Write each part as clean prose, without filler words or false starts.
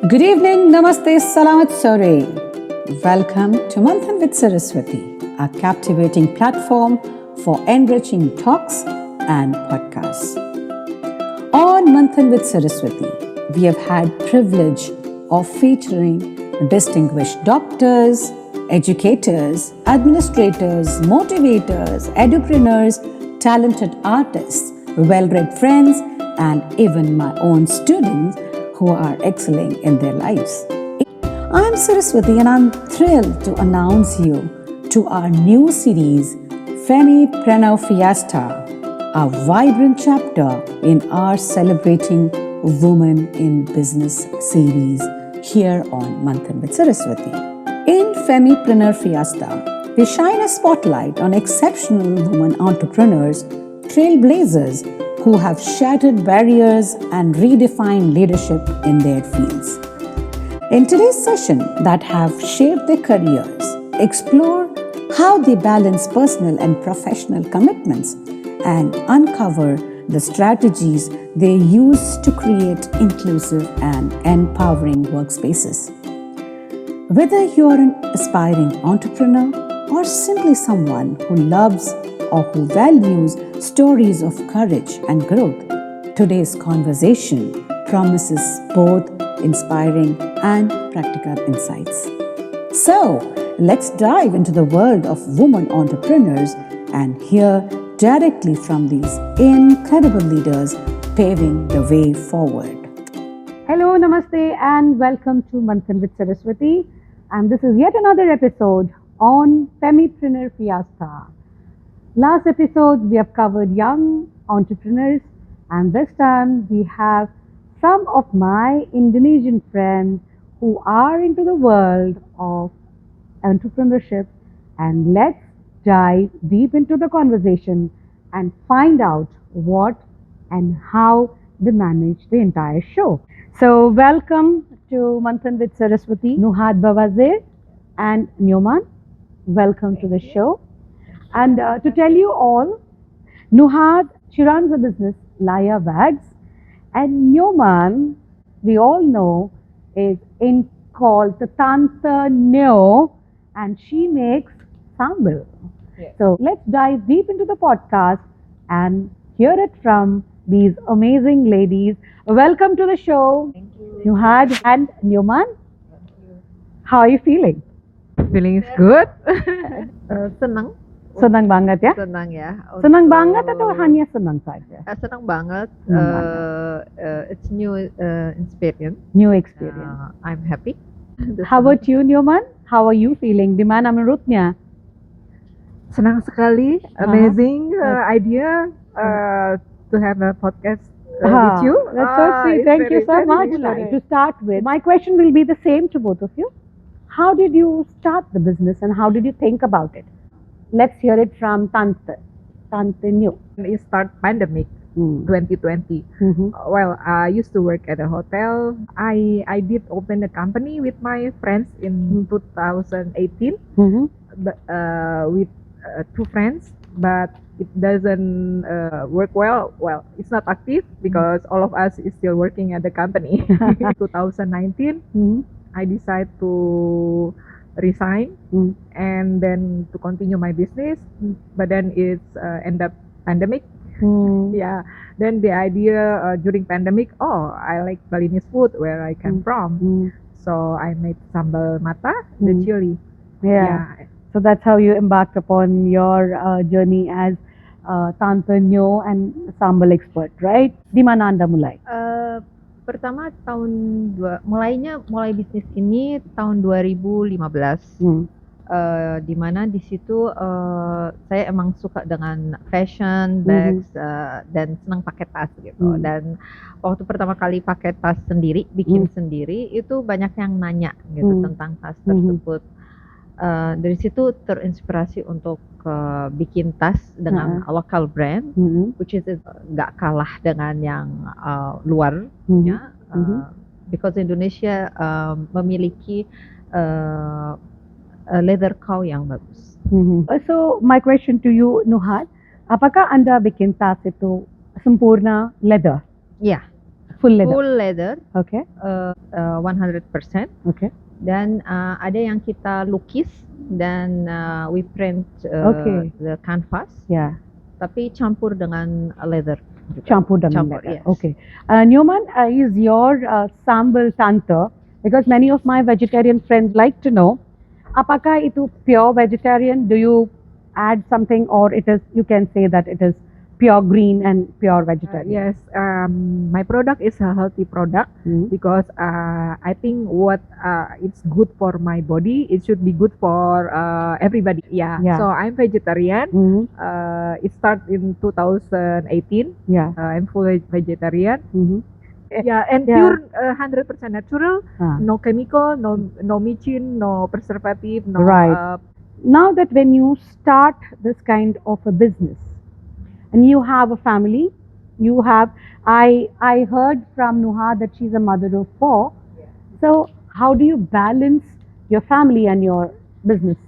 Good evening, Namaste, Salamat Sore. Welcome to Manthan with Saraswati, a captivating platform for enriching talks and podcasts. On Manthan with Saraswati, we have had privilege of featuring distinguished doctors, educators, administrators, motivators, edupreneurs, talented artists, well-read friends, and even my own students who are excelling in their lives. I'm Saraswati and I'm thrilled to announce you to our new series, Femipreneur Fiesta, a vibrant chapter in our Celebrating Women in Business series here on Manthan with Saraswati. In Femipreneur Fiesta, we shine a spotlight on exceptional women entrepreneurs, trailblazers who have shattered barriers and redefined leadership in their fields. In today's session, that have shaped their careers, explore how they balance personal and professional commitments, and uncover the strategies they use to create inclusive and empowering workspaces. Whether you're an aspiring entrepreneur or simply someone who loves or who values stories of courage and growth, today's conversation promises both inspiring and practical insights. So, let's dive into the world of women entrepreneurs and hear directly from these incredible leaders paving the way forward. Hello, Namaste, and welcome to Manthan with Saraswati. And this is yet another episode on Femipreneur Fiesta. Last episode, we have covered young entrepreneurs, and this time we have some of my Indonesian friends who are into the world of entrepreneurship. And let's dive deep into the conversation and find out what and how they manage the entire show. So, welcome to Manthan with Saraswati, Nuhad Bawazir and Nyoman. Welcome to the show. And to tell you all, Nuhad, she runs a business, Laya Bags, and Nyoman, we all know, is called the Tanta Nyo, and she makes sambal. Yes. So let's dive deep into the podcast and hear it from these amazing ladies. Welcome to the show, Nuhad and Nyoman. How are you feeling? Feeling is good. Senang banget ya? Senang ya. Senang banget atau hanya senang saja? Senang banget. It's new experience. New experience. I'm happy. How about you, Nyoman? How are you feeling? Di mana menurutnya? Senang sekali. Amazing idea to have a podcast with you. That's so sweet. Thank you so much. To start with, my question will be the same to both of you. How did you start the business and how did you think about it? Let's hear it from Tante Nyo. It started pandemic 2020. Well, I used to work at a hotel. I did open a company with my friends in 2018 with two friends, but it doesn't work well. Well, it's not active because all of us is still working at the company. 2019, I decided to resign and then to continue my business, but then it's end up pandemic. Yeah, then the idea during pandemic, I like Balinese food where I came from, so I made sambal mata, the chili. Yeah. So that's how you embarked upon your journey as Tante Nyo and sambal expert, right? Di mana Anda mulai? Pertama mulai bisnis ini tahun 2015, di mana di situ saya emang suka dengan fashion, bags, dan senang pakai tas gitu. Dan waktu pertama kali pakai tas sendiri, bikin sendiri, itu banyak yang nanya gitu tentang tas tersebut. Dari situ terinspirasi untuk bikin tas dengan local brand, which is gak kalah dengan yang luar, because Indonesia memiliki leather cow yang bagus. So my question to you, Nuhad, apakah Anda bikin tas itu sempurna leather? Yeah. Full leather. full leather, Okay. 100%. Okay. Dan ada yang kita lukis dan we print Okay. the canvas, Yeah. tapi campur dengan leather. juga. Campur dengan Campur, leather. yes. Okay. Newman, is your sambal tanta, because many of my vegetarian friends like to know, apakah itu pure vegetarian? Do you add something, or it is, you can say that it is pure green and pure vegetarian? Yes, my product is a healthy product Mm. because I think what it's good for my body, it should be good for everybody. Yeah. Yeah. So I'm vegetarian. Mhm. It started in 2018. Yeah. I'm full vegetarian. Mhm. Yeah, and Yeah. pure 100% natural, Ah. no chemical, no micin, no preservative, no. Right. Now that when you start this kind of a business and you have a family, you have, I heard from Nuha that she's a mother of 4. So how do you balance your family and your business?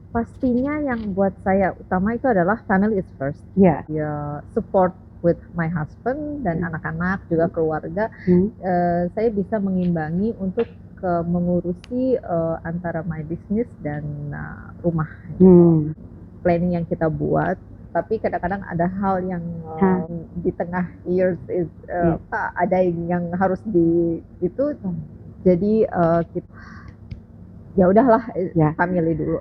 Pastinya yang buat saya utama itu adalah family is first. Yeah. Ya, support with my husband dan anak-anak juga keluarga. Hmm. Saya bisa mengimbangi untuk mengurusi antara my business dan rumah. Hmm. Planning yang kita buat, tapi kadang-kadang ada hal yang di tengah years is ada yang harus itu, jadi kita ya udahlah, Yeah. family dulu.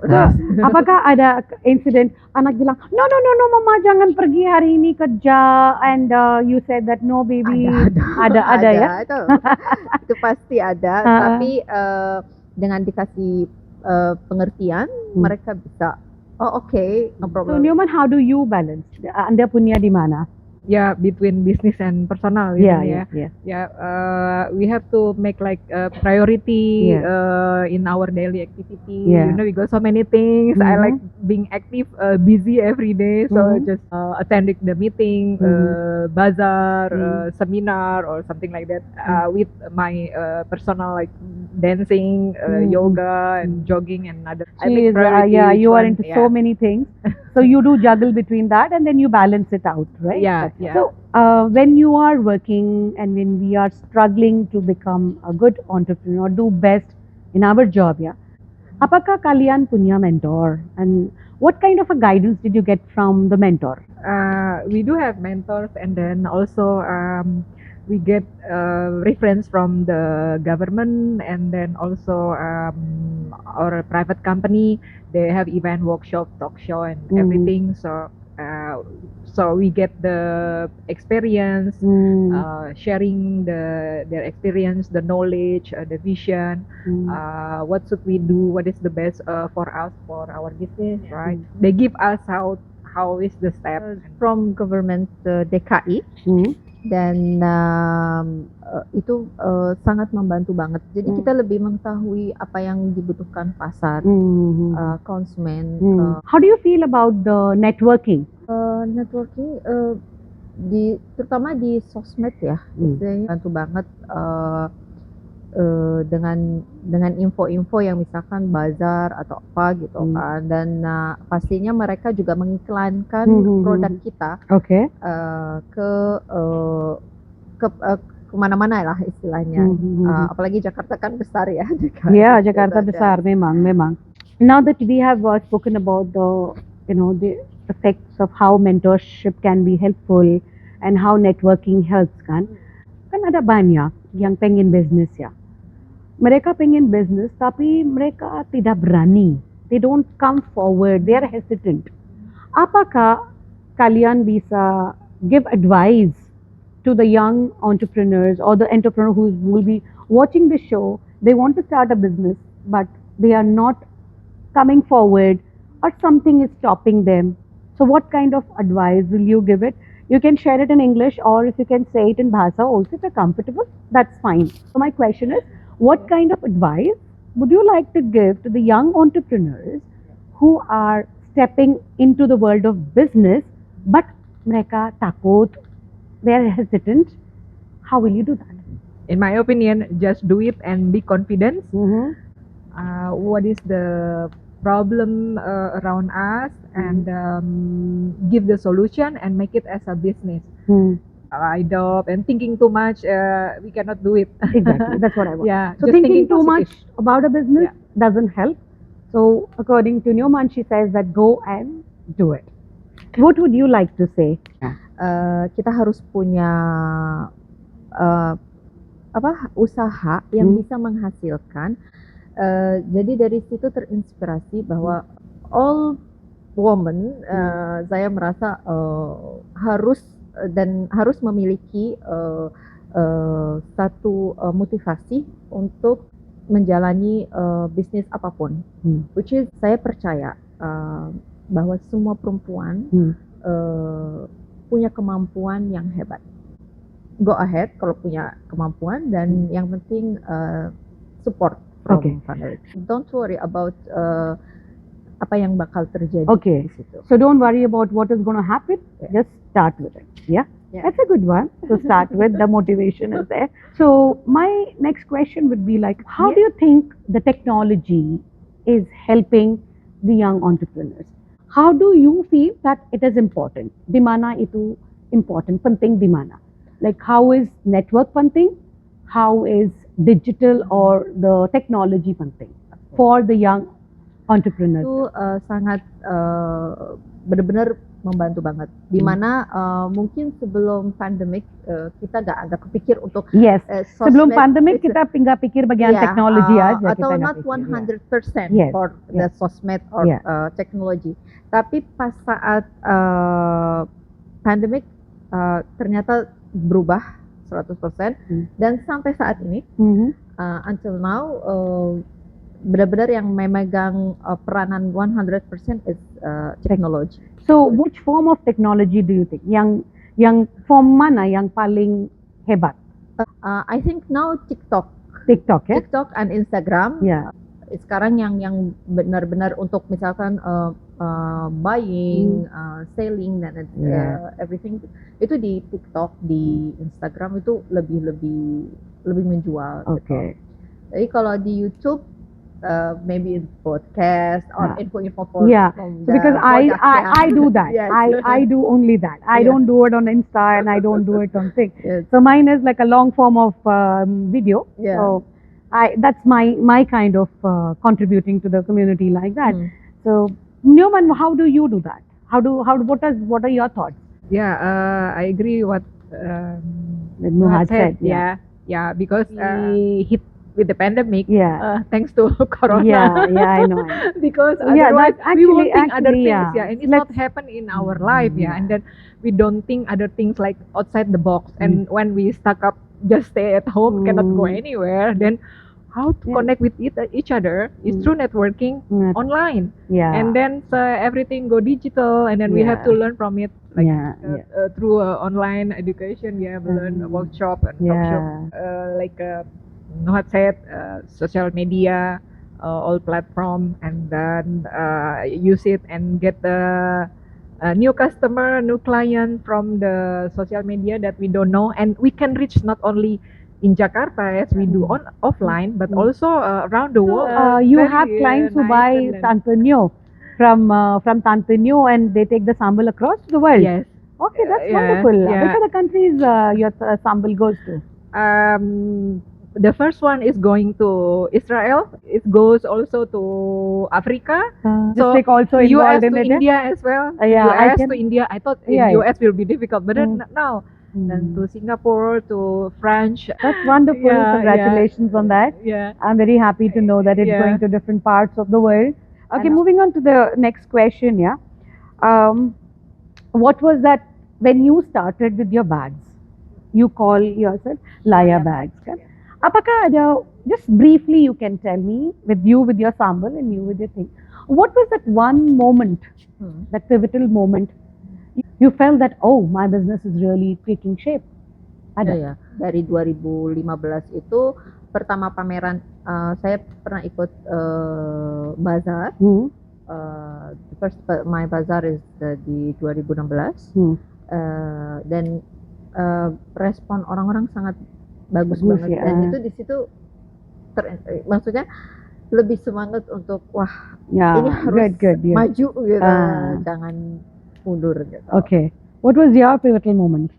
Apakah ada insiden anak bilang, no mama jangan pergi hari ini kerja, and you said that no baby? Ada ya? Itu pasti ada. Tapi dengan dikasih pengertian, mereka bisa, oh okay, no So problem. Newman, how do you balance? Anda punya di mana? Yeah, between business and personal. Yeah, you know, yeah. Yeah, we have to make like a priority in our daily activity. Yeah. You know, we got so many things. I like being active, busy every day. So just attending the meeting, bazaar, seminar, or something like that. With my personal, like dancing, yoga, and jogging, and other. I make priority Yeah, each you are one. into so many things. So you do juggle between that, and then you balance it out, right? Yeah, yeah. So when you are working and when we are struggling to become a good entrepreneur, do best in our job, yeah. Apakah kalian punya mentor, and what kind of a guidance did you get from the mentor? We do have mentors, and then also we get reference from the government, and then also our private company. They have event, workshop, talk show, and everything. So we get the experience, sharing their experience, the knowledge, the vision. What should we do? What is the best for us, for our business, right? They give us how is the step. From government DKI, dan itu sangat membantu banget. Jadi kita lebih mengetahui apa yang dibutuhkan pasar, konsumen. How do you feel about the networking? Networking terutama di sosmed ya, istilahnya bantu banget dengan info-info yang misalkan bazar atau apa gitu kan, dan pastinya mereka juga mengiklankan produk kita ke kemana-mana lah istilahnya. Apalagi Jakarta kan besar ya. Yeah, Jakarta besar, memang. Now that we have spoken about the effects of how mentorship can be helpful and how networking helps, kan ada banyak yang pengen bisnis ya. Mereka pengen bisnis tapi mereka tidak berani. They don't come forward. They are hesitant. Apakah kalian bisa give advice to the young entrepreneurs or the entrepreneur who will be watching the show? They want to start a business but they are not coming forward, or something is stopping them. So what kind of advice will you give it? You can share it in English, or if you can say it in Bhasa also, if you're comfortable, that's fine. So my question is, what kind of advice would you like to give to the young entrepreneurs who are stepping into the world of business but mereka takut, they're hesitant? How will you do that? In my opinion, just do it and be confident. What is the problem around us, and give the solution and make it as a business. idle and thinking too much, we cannot do it. Exactly, that's what I want. Yeah, So just thinking too much positive. about a business doesn't help. So according to Newman, she says that go and do it. What would you like to say? Kita harus punya usaha yang bisa menghasilkan. Jadi dari situ terinspirasi bahwa all woman, saya merasa harus memiliki satu motivasi untuk menjalani bisnis apapun. Which is saya percaya bahwa semua perempuan punya kemampuan yang hebat. Go ahead kalau punya kemampuan, dan yang penting support from family. Don't worry about apa yang bakal terjadi di situ. So don't worry about what is going to happen. Just start with it. Yeah. That's a good one to start with. The motivation is there. So my next question would be like, how do you think the technology is helping the young entrepreneurs? How do you feel that it is important? Di mana itu important? Penting di mana? Like how is network penting? How is digital or the technology penting for the young entrepreneurs? Itu sangat benar-benar membantu banget. Dimana mungkin sebelum pandemik kita nggak kepikir untuk sebelum pandemik kita nggak pikir bagian teknologi aja. Atau kita not pikir, 100% for the sosmed or technology. Tapi pas saat pandemik ternyata berubah 100%, dan sampai saat ini until now benar-benar yang memegang peranan 100% is technology. So which form of technology do you think yang form mana yang paling hebat? I think now TikTok and Instagram. Sekarang yang benar-benar untuk misalkan buying, selling dan everything itu di TikTok, di Instagram itu lebih menjual. Gitu. Jadi kalau di YouTube maybe in podcast or info from so because I do that. I do only that. I don't do it on Insta and I don't do it on thing. So mine is like a long form of video. So that's my kind of contributing to the community like that. So Newman, how do you do that? What are your thoughts? Yeah, I agree what Nuhat said. Yeah, because we hit with the pandemic, thanks to Corona. I know. Because otherwise we won't think other things, and it's not happen in our life, and then we don't think other things like outside the box. And when we stuck up, just stay at home, cannot go anywhere, then how to connect with each other is through networking online. And then everything go digital, and then we have to learn from it, like through online education. We have learned a workshop and talk shop, like Nuhat said, social media, all platform, and then use it and get the new customer, new client from the social media that we don't know, and we can reach not only in Jakarta as we do on offline, but also around the world. You have clients who buy Tantanyo from Tantanyo, and they take the sambal across the world. Yes. Okay, that's wonderful. Which are the countries your sambal goes to? The first one is going to Israel. It goes also to Africa. So also US involved in to it. India as well. US to India. I thought US will be difficult, but then now. Then to Singapore, to France. That's wonderful. Congratulations on that. I'm very happy to know that it's going to different parts of the world. Okay, moving on to the next question. What was that when you started with your bags? You call yourself Laya Bags. Apakah ada, just briefly you can tell me, with your sambal and you with your thing, what was that one moment, that pivotal moment, you felt that, oh, my business is really taking shape? Ada. Dari 2015 itu pertama pameran, saya pernah ikut bazar. First my bazaar is di 2016. Dan respon orang-orang sangat bagus banget, dan itu di situ maksudnya lebih semangat untuk ini harus maju gitu, jangan mundur gitu. Okay, what was your pivotal moment?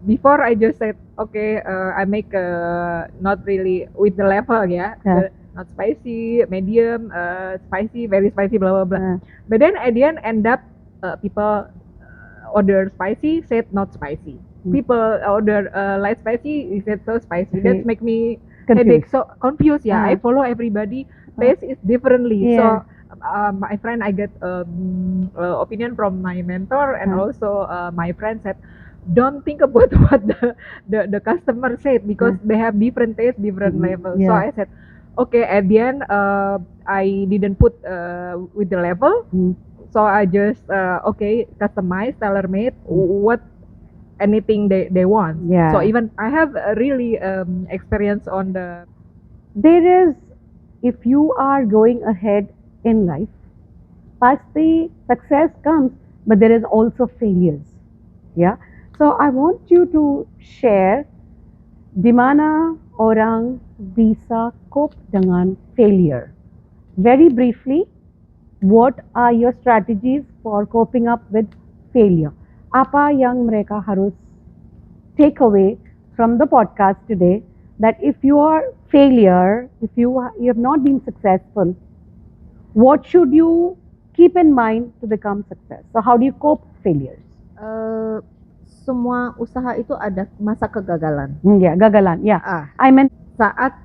before I just said, okay, I make not really with the level, not spicy, medium, spicy, very spicy, blah blah blah. But then at the end up people order spicy, said not spicy. People order light spicy, said so spicy. That make me headache, so confused. I follow everybody. Taste is differently. So my friend, I get opinion from my mentor, and also my friend said, don't think about what the customer said, because they have different taste, different levels. So I said, okay. At the end, I didn't put with the level. So I just okay, customize, tailor made what anything they want. So even I have a really experience on the. There is, if you are going ahead in life, pasti success comes, but there is also failures. So I want you to share di mana orang bisa cope dengan failure. Very briefly, what are your strategies for coping up with failure? Apa yang mereka harus take away from the podcast today, that if you are failure, if you have not been successful, what should you keep in mind to become success? So how do you cope with failures? Semua usaha itu ada masa kegagalan. Gagalan. I meant Saat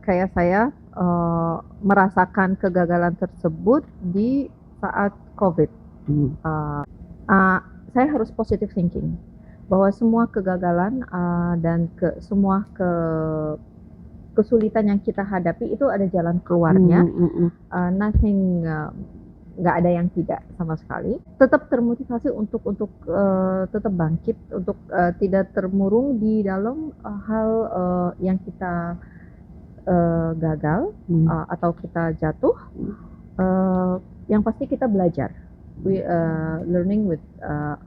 kayak saya merasakan kegagalan tersebut di saat COVID, saya harus positive thinking bahwa semua kegagalan dan semua kesulitan yang kita hadapi itu ada jalan keluarnya. Nothing, nggak ada yang tidak sama sekali. Tetap termotivasi untuk tetap bangkit, untuk tidak termurung di dalam hal yang kita gagal atau kita jatuh. Yang pasti kita belajar. We learning with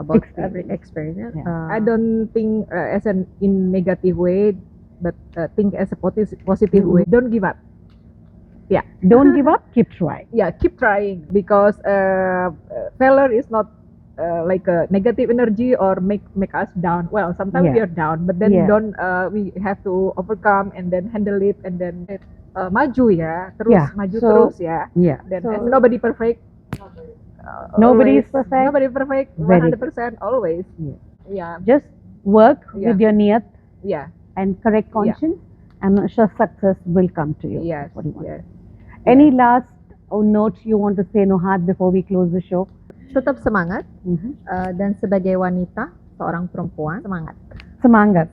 about every experience. I don't think as in negative way, but think as a positive way. Don't give up. Don't give up, keep trying. Keep trying, because failure is not like a negative energy or make us down. Well, sometimes we are down, but then don't we have to overcome and then handle it, and then maju terus maju terus Then So, nobody perfect. Nobody is perfect. Nobody perfect. 100% always. Just work with your niyat and correct Yeah. conscience, and I'm sure success will come to you. Yes. That's what you want. Yes. Any last note you want to say, Nuhat, before we close the show? Tetap semangat, dan sebagai wanita, seorang perempuan, Semangat.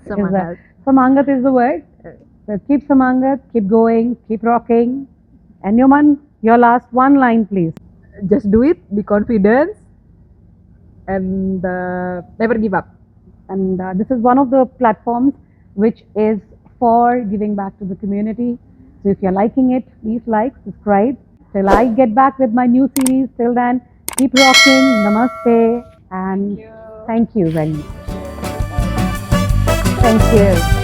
Semangat. Semangat is the word. So keep semangat, keep going, keep rocking. And Yoman, your last one line, please. Just do it. Be confident, and never give up. And this is one of the platforms which is for giving back to the community. So if you're liking it, please like, subscribe. Till I get back with my new series, till then, keep rocking. Namaste, and thank you very much. Thank you.